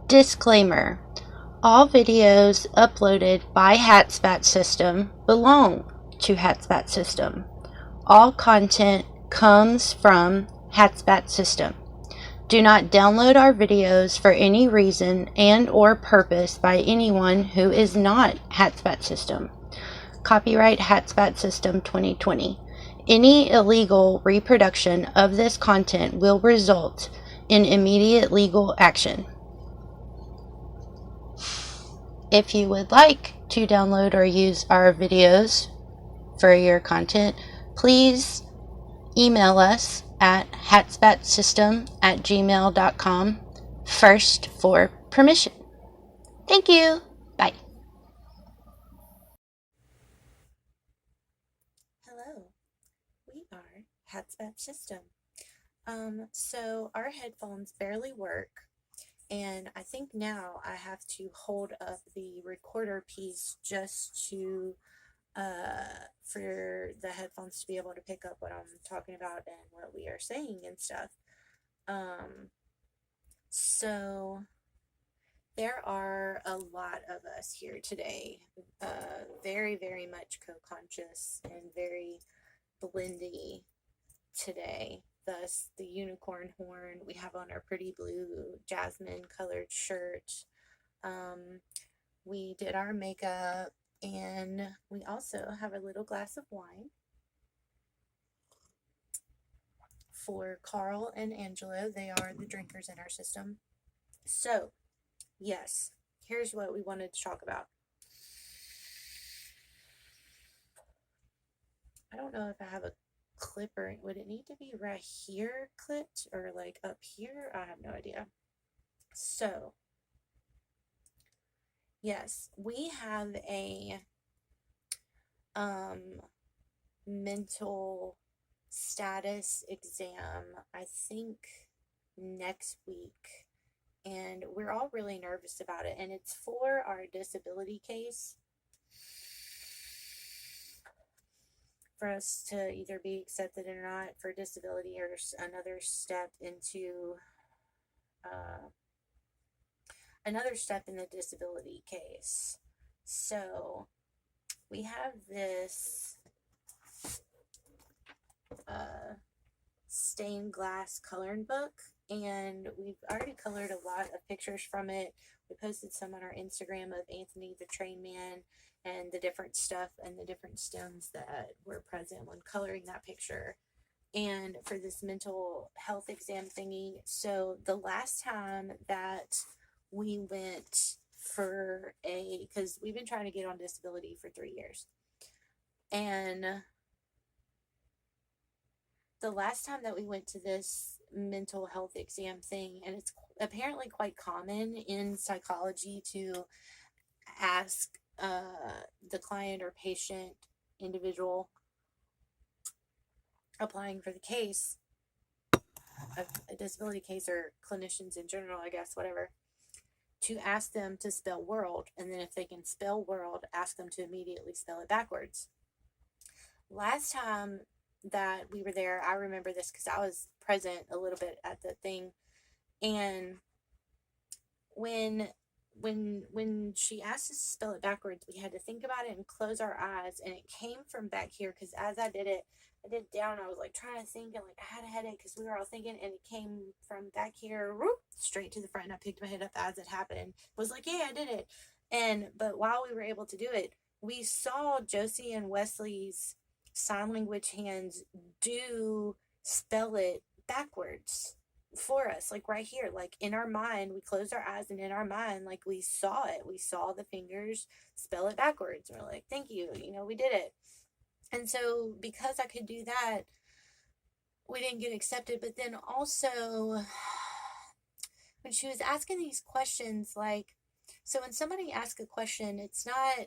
Disclaimer: all videos uploaded by HatSpat System belong to HatSpat System. All content comes from HatSpat System. Do not download our videos for any reason and or purpose by anyone who is not HatSpat System. Copyright HatSpat System 2020. Any illegal reproduction of this content will result in immediate legal action. If you would like to download or use our videos for your content, please email us at hatspatsystem@gmail.com first for permission. Thank you. Bye. Hello, we are Hatspat System. So our headphones barely work, and I think now I have to hold up the recorder piece just to for the headphones to be able to pick up what I'm talking about and what we are saying and stuff. Um, so there are a lot of us here today, very, very much co-conscious and very blendy today. Thus, the unicorn horn we have on our pretty blue jasmine colored shirt. We did our makeup, and we also have a little glass of wine for Carl and Angelo. They are the drinkers in our system. So, yes, here's what we wanted to talk about. I don't know if I have a clipper. Would it need to be right here clipped or like up here? I have no idea. So, yes, we have a um mental status exam, I think next week, and we're all really nervous about it, and it's for our disability case, for us to either be accepted or not for disability, or another step into uh, another step in the disability case. So we have this stained glass coloring book, and we've already colored a lot of pictures from it. We posted some on our Instagram of Anthony the Train Man and the different stuff and the different stems that were present when coloring that picture. And for this mental health exam thingy, so the last time that we went for because we've been trying to get on disability for 3 years, and the last time that we went to this mental health exam thing, and it's apparently quite common in psychology to ask the client or patient, individual applying for the case, a disability case, or clinicians in general, I guess, whatever, to ask them to spell world, and then if they can spell world, ask them to immediately spell it backwards. Last time that we were there, I remember this because I was present a little bit at the thing, and when she asked us to spell it backwards, we had to think about it and close our eyes, and it came from back here, because as I did it down, I was like trying to think, and like I had a headache because we were all thinking, and it came from back here, whoop, straight to the front, and I picked my head up as it happened, was like, yeah, I did it. And but while we were able to do it, we saw Josie and Wesley's sign language hands do spell it backwards for us, like right here, like in our mind. We closed our eyes, and in our mind, like we saw it, we saw the fingers spell it backwards, and we're like, thank you, we did it. And so because I could do that, we didn't get accepted. But then also, when she was asking these questions, like, so when somebody asks a question, it's not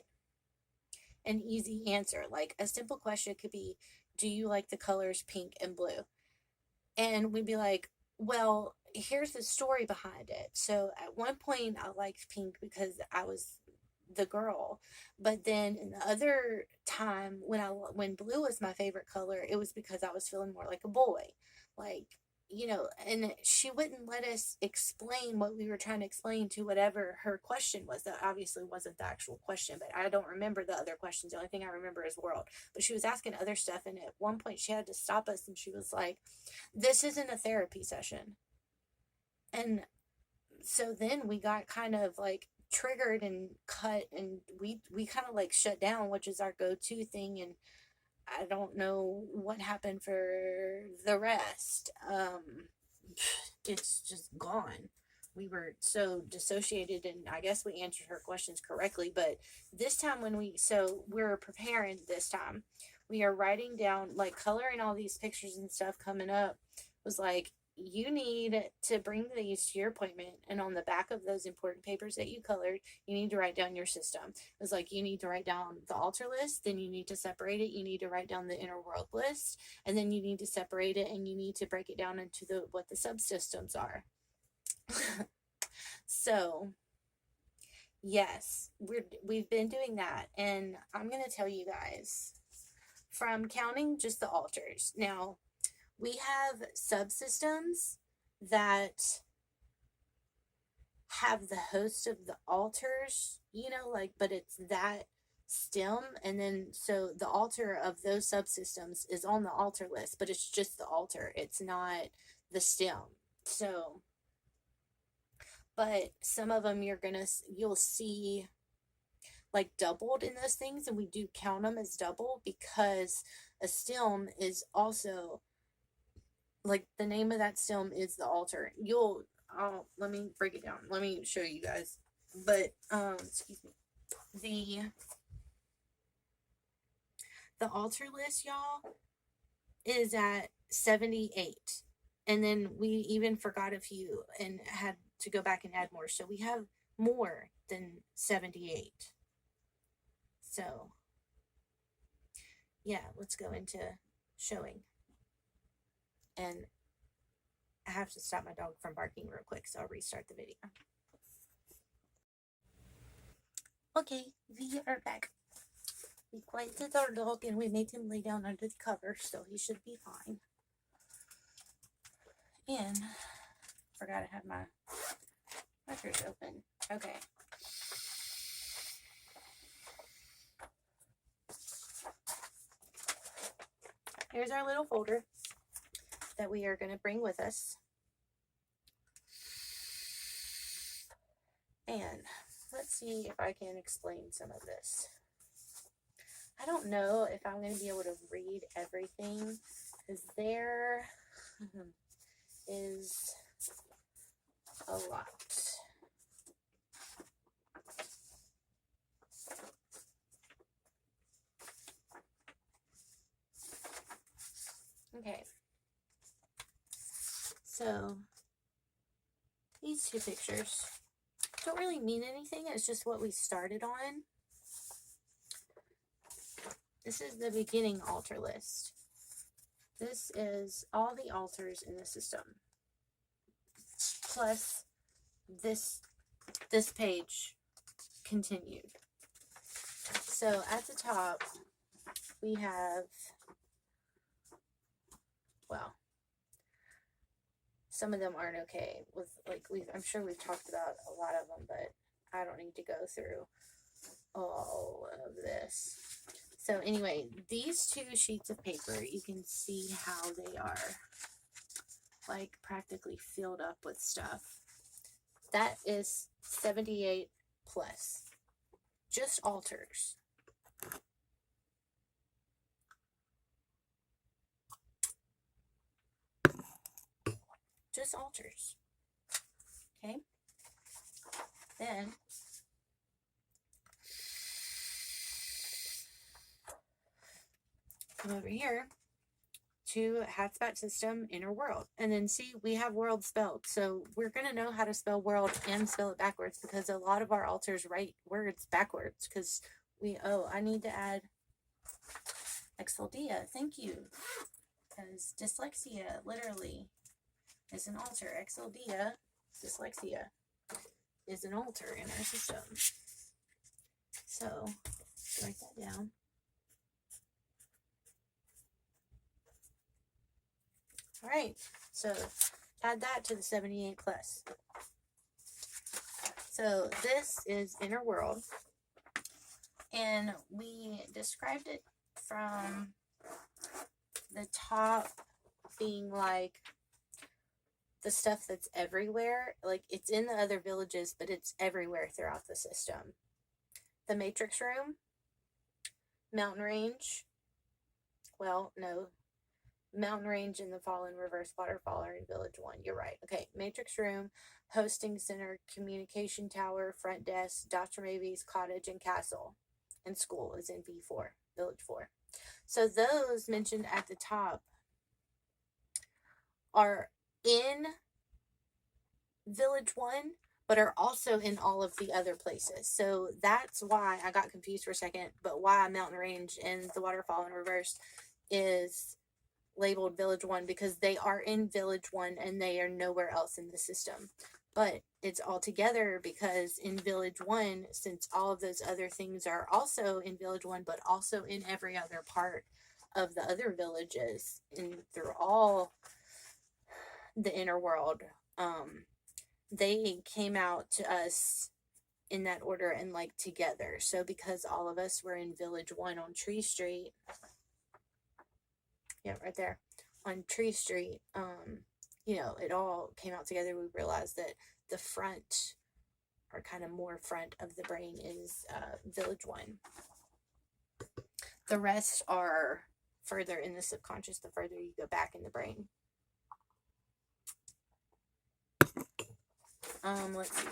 an easy answer. Like a simple question could be, do you like the colors pink and blue? And we'd be like, well, here's the story behind it. So at one point, I liked pink because I was the girl, but then in the other time, when blue was my favorite color, it was because I was feeling more like a boy. Like, you know, and she wouldn't let us explain what we were trying to explain to whatever her question was. That obviously wasn't the actual question, but I don't remember the other questions. The only thing I remember is world. But she was asking other stuff, and at one point she had to stop us, and she was like, "This isn't a therapy session." And so then we got kind of like triggered and cut, and we kind of like shut down, which is our go-to thing. And I don't know what happened for the rest. It's just gone. We were so dissociated, and I guess we answered her questions correctly. But this time, so we're preparing this time, we are writing down, like coloring all these pictures and stuff coming up, was like, you need to bring these to your appointment, and on the back of those important papers that you colored, you need to write down your system. It was like, you need to write down the altar list, then you need to separate it, you need to write down the inner world list, and then you need to separate it, and you need to break it down into what the subsystems are. So yes, we've been doing that, and I'm going to tell you guys, from counting just the altars. Now, we have subsystems that have the host of the altars, you know, like, but it's that stem, and then so the altar of those subsystems is on the altar list, but it's just the altar, it's not the stem. So, but some of them you'll see like doubled in those things, and we do count them as double because a stem is also, like, the name of that stem is the altar. Let me break it down. Let me show you guys. But excuse me. The altar list, y'all, is at 78. And then we even forgot a few and had to go back and add more. So we have more than 78. So yeah, let's go into showing. And I have to stop my dog from barking real quick, so I'll restart the video. Okay, we are back. We quieted our dog and we made him lay down under the cover, so he should be fine. And forgot I had my records open. Okay. Here's our little folder that we are going to bring with us. And let's see if I can explain some of this. I don't know if I'm going to be able to read everything, because there is a lot. Okay. So these two pictures don't really mean anything. It's just what we started on. This is the beginning altar list. This is all the altars in the system, plus this page continued. So at the top we have, well, some of them aren't okay with, like, I'm sure we've talked about a lot of them, but I don't need to go through all of this. So anyway, these two sheets of paper, you can see how they are like practically filled up with stuff. That is 78 plus. Just altars. Just altars. Okay. Then come over here to Hatzbat system, inner world. And then see, we have world spelled. So we're going to know how to spell world and spell it backwards, because a lot of our altars write words backwards. Because I need to add Exaldia. Thank you. Because dyslexia literally is an altar. Exaldia, dyslexia, is an altar in our system. So write that down. All right, so add that to the 78 plus. So this is Inner World, and we described it from the top being like the stuff that's everywhere. Like, it's in the other villages, but it's everywhere throughout the system. The Matrix Room, Mountain Range. Well, no. Mountain Range and the Fallen Reverse Waterfall are in Village 1. You're right. Okay. Matrix Room, Hosting Center, Communication Tower, Front Desk, Dr. Maybe's Cottage, and Castle. And School is in V4, Village 4. So those mentioned at the top are in Village 1, but are also in all of the other places. So that's why I got confused for a second, but why Mountain Range and the Waterfall in Reverse is labeled Village 1, because they are in Village 1 and they are nowhere else in the system. But it's all together because in Village 1, since all of those other things are also in Village 1, but also in every other part of the other villages and through all the inner world, they came out to us in that order and like together. So because all of us were in Village 1 on Tree Street, yeah, right there on Tree Street, you know, it all came out together. We realized that the front, or kind of more front of the brain, is Village 1. The rest are further in the subconscious the further you go back in the brain. Let's see.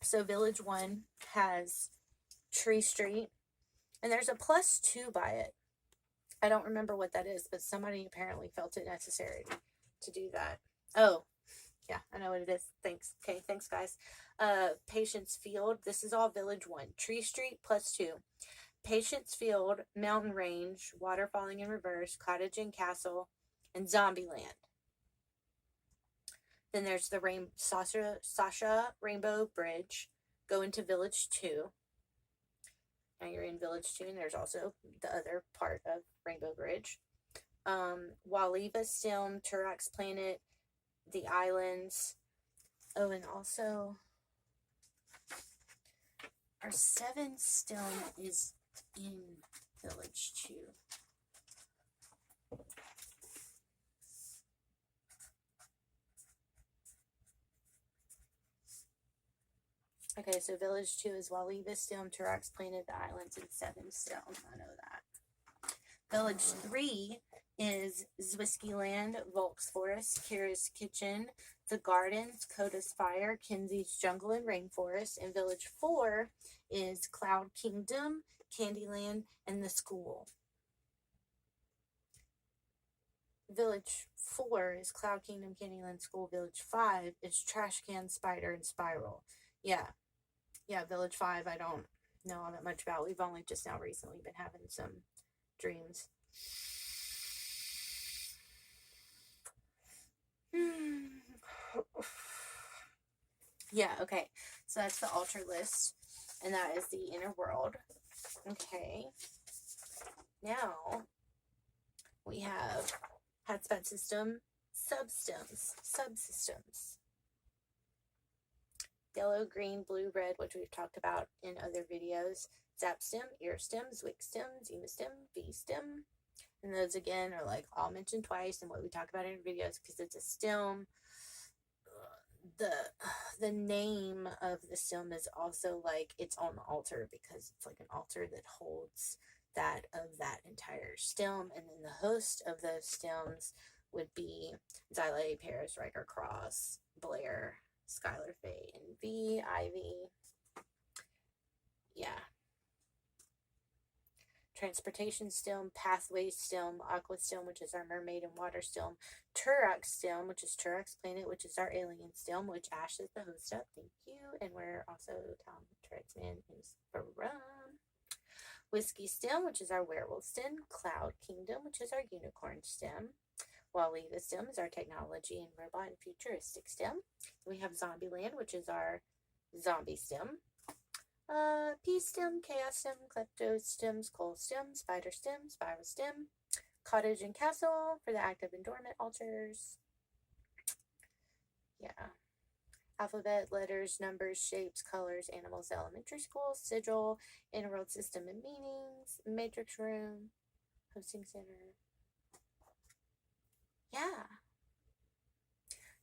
So Village 1 has Tree Street, and there's a +2 by it. I don't remember what that is, but somebody apparently felt it necessary to do that. Oh, yeah, I know what it is. Thanks. Okay, thanks, guys. Patience Field. This is all Village 1. Tree Street +2. Patience Field, Mountain Range, Water Falling in Reverse, Cottage and Castle, and Zombieland. Then there's the Sasha Rainbow Bridge. Go into Village 2. Now you're in Village 2, and there's also the other part of Rainbow Bridge. Waliva Stilm, Turax Planet, the Islands. Oh, and also our 7 Stilm is in Village 2. Okay, so Village 2 is Waliva Stilm, Turax Planet, the Islands, and 7 Stilm. I know that. Village 3 is Zwisky Land, Volk's Forest, Kira's Kitchen, The Gardens, Coda's Fire, Kenzie's Jungle and Rainforest. And Village 4 is Cloud Kingdom, Candyland, and The School. Village 4 is Cloud Kingdom, Candyland, School. Village 5 is Trash Can, Spider, and Spiral. Yeah, Village 5 I don't know all that much about. We've only just now recently been having some dreams. Yeah, okay. So that's the altar list, and that is the inner world. Okay. Now we have Hatspat system subsystems. Yellow, green, blue, red, which we've talked about in other videos. Zap stem, ear stem, zwick stem, zema stem, V stem. And those again are like all mentioned twice in what we talk about in videos because it's a stem. The name of the stem is also like its own altar because it's like an altar that holds that of that entire stem. And then the host of those stems would be Xylay, Paris, Riker, Cross, Blair, Skylar, Faye, and V, Ivy. Yeah. Transportation stem, Pathways stem, Aqua stem, which is our Mermaid and Water stem, Turax stem, which is Turax Planet, which is our Alien stem, which Ash is the host of. Thank you. And we're also Tom Turaxman is from. Whiskey stem, which is our Werewolf stem, Cloud Kingdom, which is our Unicorn stem. Waliva stem is our Technology and Robot and Futuristic stem. We have Zombieland, which is our Zombie stem. Peace stem, Chaos stem, Klepto stem, Skull stem, Spider stem, Spiral stem, cottage and castle for the active and dormant altars. Yeah. Alphabet, letters, numbers, shapes, colors, animals, elementary school, sigil, interworld system and meanings, matrix room, hosting center. Yeah.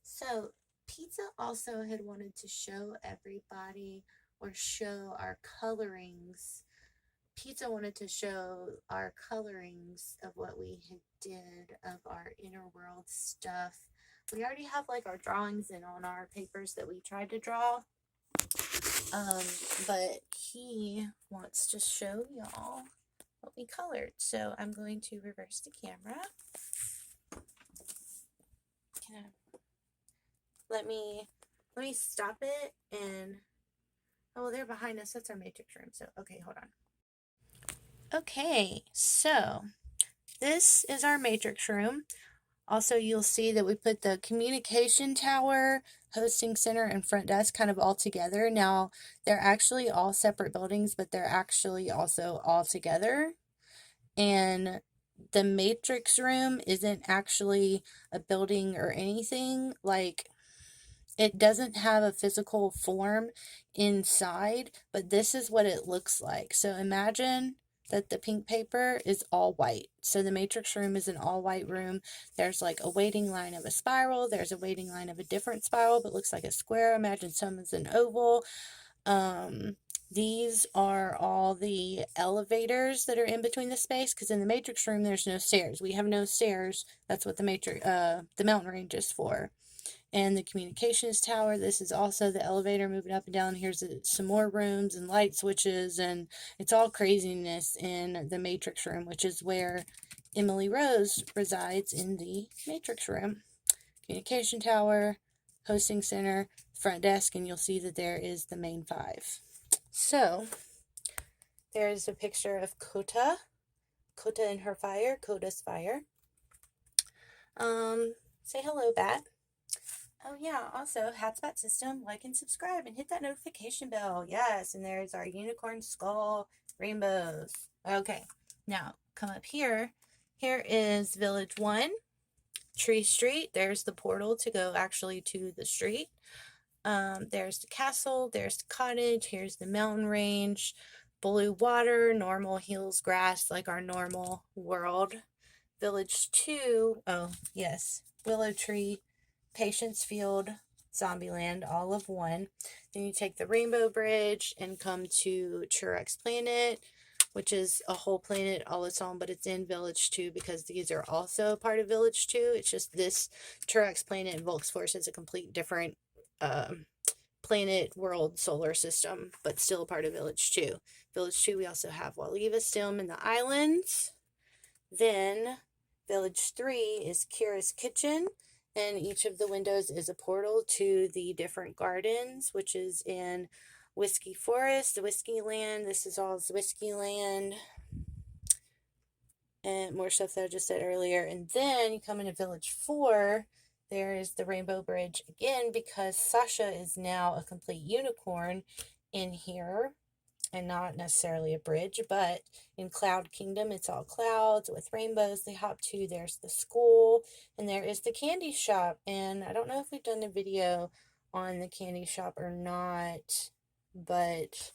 So Pizza also had wanted to show everybody, or show our colorings. Pizza wanted to show our colorings of what we had did of our inner world stuff. We already have like our drawings in on our papers that we tried to draw. But he wants to show y'all what we colored. So I'm going to reverse the camera. Let me stop it and, oh, they're behind us. That's our matrix room. So, okay, hold on. Okay, so this is our matrix room. Also, you'll see that we put the communication tower, hosting center, and front desk kind of all together. Now, they're actually all separate buildings, but they're actually also all together. And the matrix room isn't actually a building or anything. Like, it doesn't have a physical form inside, but this is what it looks like. So imagine that the pink paper is all white. So the matrix room is an all white room. There's like a waiting line of a spiral. There's a waiting line of a different spiral, but looks like a square. Imagine some is an oval. These are all the elevators that are in between the space, because in the matrix room there's no stairs. We have no stairs. That's what the mountain range is for. And the communications tower, this is also the elevator moving up and down. Here's some more rooms and light switches, and it's all craziness in the matrix room, which is where Emily Rose resides, in the matrix room. Communication tower, hosting center, front desk, and you'll see that there is the main 5. So there's a picture of Kota and her fire, Kota's fire. Say hello, Bat. Oh yeah, also, HatSpat system, like and subscribe and hit that notification bell. Yes, and there's our unicorn skull rainbows. Okay, now come up here. Here is Village 1, Tree Street. There's the portal to go actually to the street. There's the castle, there's the cottage, here's the mountain range, blue water, normal hills, grass, like our normal world. Village 2, oh yes, Willow Tree, Patience Field, Zombieland, all of one. Then you take the Rainbow Bridge and come to Churex Planet, which is a whole planet all its own, but it's in Village 2 because these are also part of Village 2. It's just this Churex Planet and Volks Force is a complete different planet, world, solar system, but still a part of Village 2. Village 2, we also have Waliva Stilm and the islands. Then Village 3 is Kira's Kitchen, and each of the windows is a portal to the different gardens, which is in Whiskey Forest, the Whiskey Land. This is all Whiskey Land. And more stuff that I just said earlier. And then you come into Village 4, there is the Rainbow Bridge again, because Sasha is now a complete unicorn in here. And not necessarily a bridge, but in Cloud Kingdom, it's all clouds with rainbows they hop to. There's the school, and there is the candy shop. And I don't know if we've done a video on the candy shop or not, but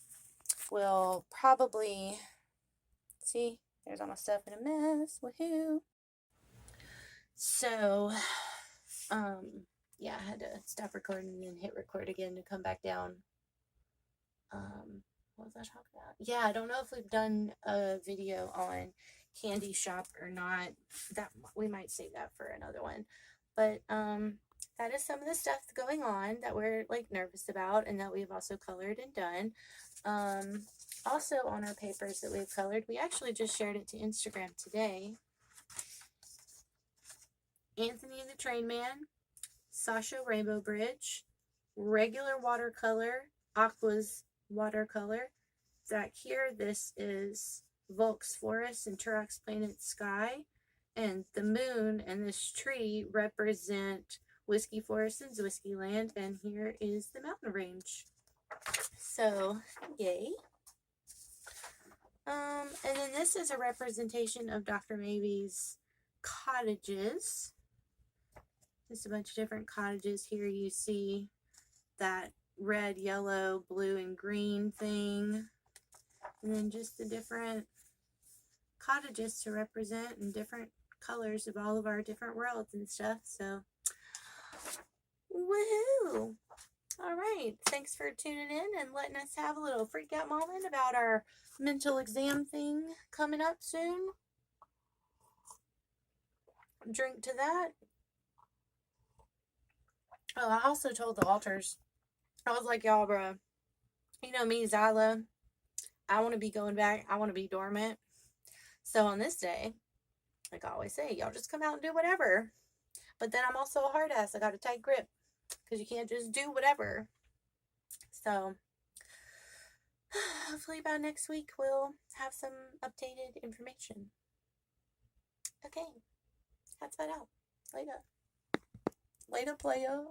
we'll probably see. There's all my stuff in a mess. Woohoo! So, yeah, I had to stop recording and then hit record again to come back down. What was I talking about? Yeah, I don't know if we've done a video on candy shop or not. That we might save that for another one. But that is some of the stuff going on that we're like nervous about, and that we've also colored and done. Also on our papers that we've colored, we actually just shared it to Instagram today. Anthony the Train Man, Sasha Rainbow Bridge, regular watercolor, Aqua's watercolor. Back here, this is Volks Forest and Turok's Planet Sky, and the moon and this tree represent Whiskey Forest and Whiskey Land, and here is the mountain range. So, yay. And then this is a representation of Dr. Maybe's cottages. Just a bunch of different cottages. Here you see that red, yellow, blue, and green thing. And then just the different cottages to represent and different colors of all of our different worlds and stuff. So, woohoo! All right. Thanks for tuning in and letting us have a little freak out moment about our mental exam thing coming up soon. Drink to that. Oh, I also told the altars, I was like, y'all, bro, you know me, Zyla, I want to be going back. I want to be dormant. So on this day, like I always say, y'all just come out and do whatever. But then I'm also a hard ass. I got a tight grip because you can't just do whatever. So hopefully by next week we'll have some updated information. Okay. That's about out. Later. Later, player.